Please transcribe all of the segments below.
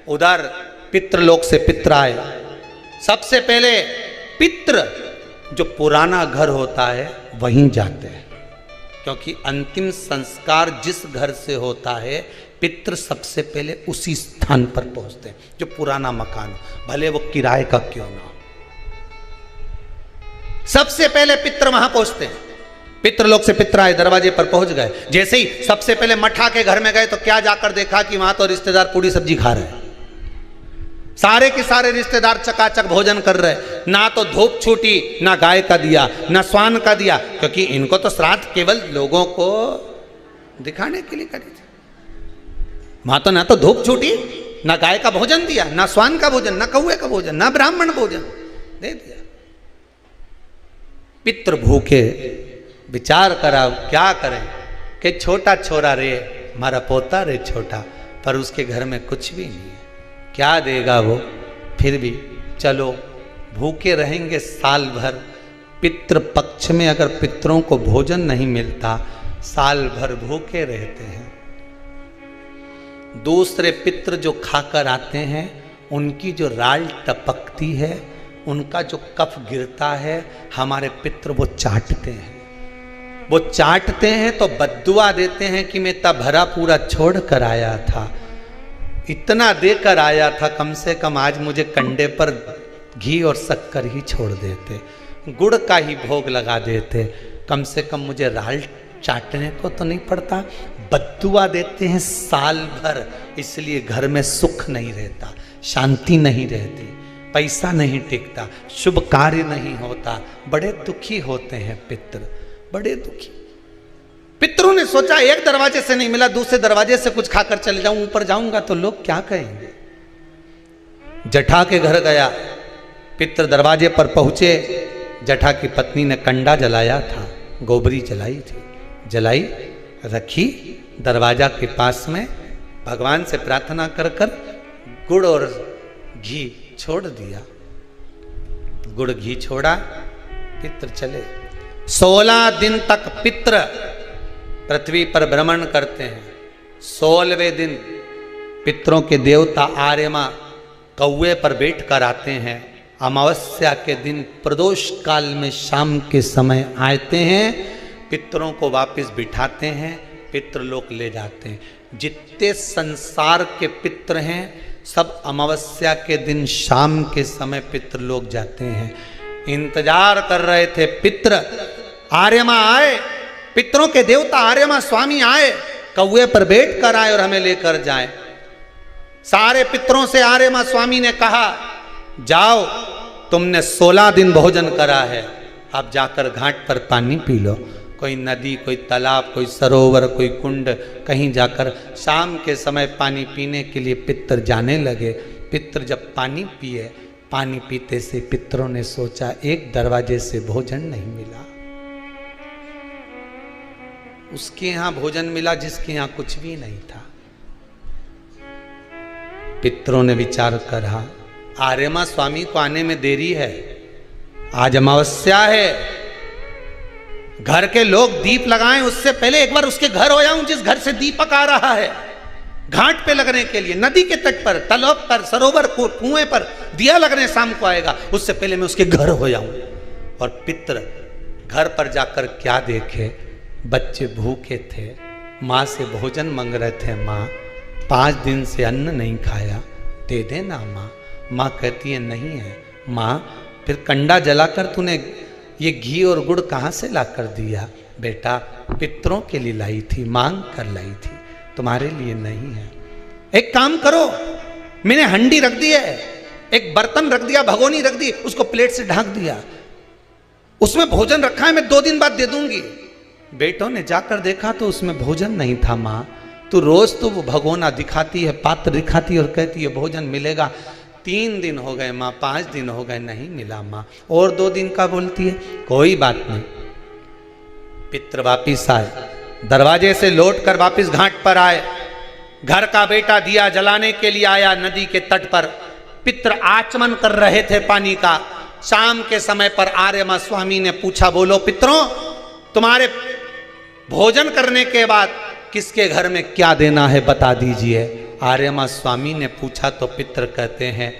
उधर पितृलोक से पित्र आए। सबसे पहले पितृ जो पुराना घर होता है वहीं जाते हैं, क्योंकि अंतिम संस्कार जिस घर से होता है पितृ सबसे पहले उसी स्थान पर पहुंचते हैं जो पुराना मकान, भले वो किराए का क्यों ना हो। सबसे पहले पितृ वहां पहुंचते हैं। पितृलोक से पित्र आए, दरवाजे पर पहुंच गए। जैसे ही सबसे पहले मठा के घर में गए तो क्या जाकर देखा कि वहां तो रिश्तेदार पूरी सब्जी खा रहे हैं। सारे के सारे रिश्तेदार चकाचक भोजन कर रहे, ना तो धूप छूटी, ना गाय का दिया, ना स्वान का दिया, क्योंकि इनको तो श्राद्ध केवल लोगों को दिखाने के लिए करी थी। वहां तो ना तो धूप छूटी, ना गाय का भोजन दिया, ना स्वान का भोजन, ना कौवे का भोजन, ना ब्राह्मण भोजन दे दिया। पितृ भूखे, विचार करा क्या करें कि छोटा छोरा रे, हमारा पोता रे छोटा, पर उसके घर में कुछ भी नहीं है, क्या देगा वो। फिर भी चलो भूखे रहेंगे साल भर। पितृ पक्ष में अगर पितरों को भोजन नहीं मिलता, साल भर भूखे रहते हैं। दूसरे पितृ जो खाकर आते हैं उनकी जो राल टपकती है, उनका जो कफ गिरता है, हमारे पितृ वो चाटते हैं। वो चाटते हैं तो बद्दुआ देते हैं कि मैं तब भरा पूरा छोड़ कर आया था, इतना देकर आया था, कम से कम आज मुझे कंडे पर घी और शक्कर ही छोड़ देते, गुड़ का ही भोग लगा देते, कम से कम मुझे राल चाटने को तो नहीं पड़ता। बद्दुआ देते हैं साल भर, इसलिए घर में सुख नहीं रहता, शांति नहीं रहती, पैसा नहीं टिकता, शुभ कार्य नहीं होता, बड़े दुखी होते हैं पितृ, बड़े दुखी। पितरों ने सोचा एक दरवाजे से नहीं मिला, दूसरे दरवाजे से कुछ खाकर चले जाऊं, ऊपर जाऊंगा तो लोग क्या कहेंगे। जठा के घर गया, पितृ दरवाजे पर पहुंचे, जठा की पत्नी ने कंडा जलाया था, गोबरी जलाई थी, जलाई रखी दरवाजा के पास में, भगवान से प्रार्थना कर कर गुड़ और घी छोड़ दिया। गुड़ घी छोड़ा, पितृ चले। 16 दिन तक पितृ पृथ्वी पर भ्रमण करते हैं। 16वें दिन पितरों के देवता आर्यमा कौवे पर बैठ कर आते हैं। अमावस्या के दिन प्रदोष काल में शाम के समय आते हैं, पितरों को वापस बिठाते हैं, पितृलोक ले जाते हैं। जितने संसार के पितृ हैं सब अमावस्या के दिन शाम के समय पितृलोक जाते हैं। इंतजार कर रहे थे पितृ, आर्यमा आए, पितरों के देवता आर्यमा स्वामी आए, कौवे पर बैठ कर आए और हमें लेकर जाए। सारे पितरों से आर्यमा स्वामी ने कहा, जाओ तुमने 16 दिन भोजन करा है, अब जाकर घाट पर पानी पी लो। कोई नदी, कोई तालाब, कोई सरोवर, कोई कुंड, कहीं जाकर शाम के समय पानी पीने के लिए पितर जाने लगे। पितर जब पानी पिए, पानी पीते से पितरों ने सोचा एक दरवाजे से भोजन नहीं मिला, उसके यहां भोजन मिला जिसके यहां कुछ भी नहीं था। पितरों ने विचार करा, आर्यमा स्वामी को आने में देरी है, आज अमावस्या है, घर के लोग दीप लगाएं उससे पहले एक बार उसके घर हो जाऊं जिस घर से दीपक आ रहा है। घाट पे लगने के लिए, नदी के तट पर, तालाब पर, सरोवर को, कुएं पर दिया लगने शाम को आएगा, उससे पहले मैं उसके घर हो जाऊं। और पितर घर पर जाकर क्या देखे, बच्चे भूखे थे, माँ से भोजन मांग रहे थे, माँ 5 दिन से अन्न नहीं खाया, दे देना माँ। माँ कहती है नहीं है माँ, फिर कंडा जलाकर तूने ये घी और गुड़ कहाँ से ला कर दिया? बेटा पितरों के लिए लाई थी, मांग कर लाई थी, तुम्हारे लिए नहीं है। एक काम करो, मैंने हंडी रख दी है, एक बर्तन रख दिया, भगोनी रख दी, उसको प्लेट से ढक दिया, उसमें भोजन रखा है, मैं 2 दिन बाद दे दूंगी। बेटों ने जाकर देखा तो उसमें भोजन नहीं था। माँ तो रोज तो वो भगोना दिखाती है, पात्र दिखाती है और कहती है भोजन मिलेगा। 3 दिन हो गए माँ, 5 दिन हो गए, नहीं मिला माँ, और 2 दिन का बोलती है। कोई बात नहीं। पितर वापिस आए, दरवाजे से लौट कर वापिस घाट पर आए। घर का बेटा दिया जलाने के लिए आया नदी के तट पर। पितर आचमन कर रहे थे पानी का। शाम के समय पर आर्यमा स्वामी ने पूछा, बोलो पितरों, तुम्हारे भोजन करने के बाद किसके घर में क्या देना है बता दीजिए। आर्यमा स्वामी ने पूछा तो पितर कहते हैं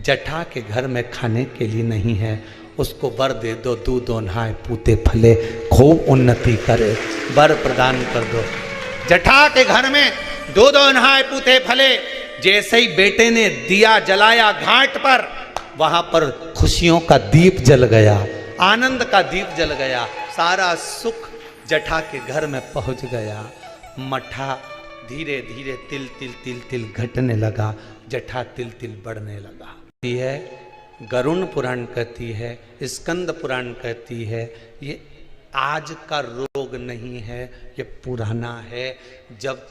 जटा के घर में खाने के लिए नहीं है, उसको वर दे दो, दूध नहाए पूते फले, खूब उन्नति करे, वर प्रदान कर दो। जटा के घर में दूध नहाए पूते फले। जैसे ही बेटे ने दिया जलाया घाट पर, वहां पर खुशियों का दीप जल गया, आनंद का दीप जल गया, सारा सुख जटा के घर में पहुंच गया। मठा धीरे धीरे तिल तिल तिल तिल घटने लगा, जटा तिल तिल बढ़ने लगा। है गरुण पुराण कहती है, स्कंद पुराण कहती है, ये आज का रोग नहीं है, ये पुराना है। जब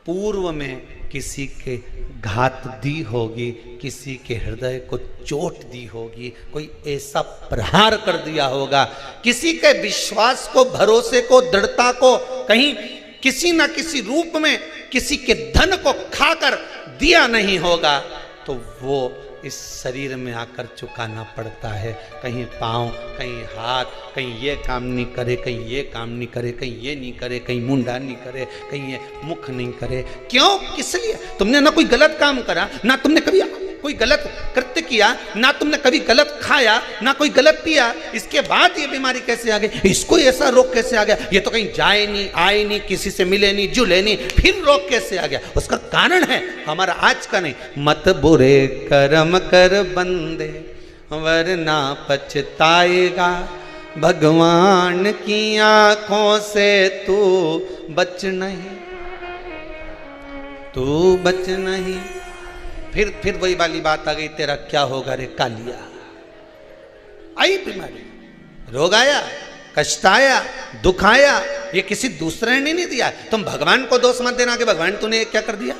पूर्व में किसी के घात दी होगी, किसी के हृदय को चोट दी होगी, कोई ऐसा प्रहार कर दिया होगा, किसी के विश्वास को, भरोसे को, दृढ़ता को कहीं किसी न किसी रूप में किसी के धन को खाकर दिया नहीं होगा, तो वो इस शरीर में आकर चुकाना पड़ता है। कहीं पाँव, कहीं हाथ, कहीं ये काम नहीं करे, कहीं ये काम नहीं करे, कहीं ये नहीं करे, कहीं मुंडा नहीं करे, कहीं ये मुख नहीं करे। क्यों? किस लिए? तुमने ना कोई गलत काम करा, ना तुमने कभी कोई गलत कृत्य किया, ना तुमने कभी गलत खाया, ना कोई गलत पिया, इसके बाद ये बीमारी कैसे आ गई, इसको ऐसा रोग कैसे आ गया, ये तो कहीं जाए नहीं, आए नहीं, किसी से मिले नहीं, जुले नहीं, फिर रोग कैसे आ गया? उसका कारण है हमारा आज का नहीं। मत बुरे कर्म कर बंदे वरना पछताएगा, भगवान की आंखों से तू बच नहीं, तू बच नहीं। फिर वही वाली बात आ गई, तेरा क्या होगा रे कालिया। आई बीमारी, रोग आया, कष्ट आया, दुख आया, ये किसी दूसरे ने नहीं दिया। तुम भगवान को दोष मत देना कि भगवान तूने क्या कर दिया।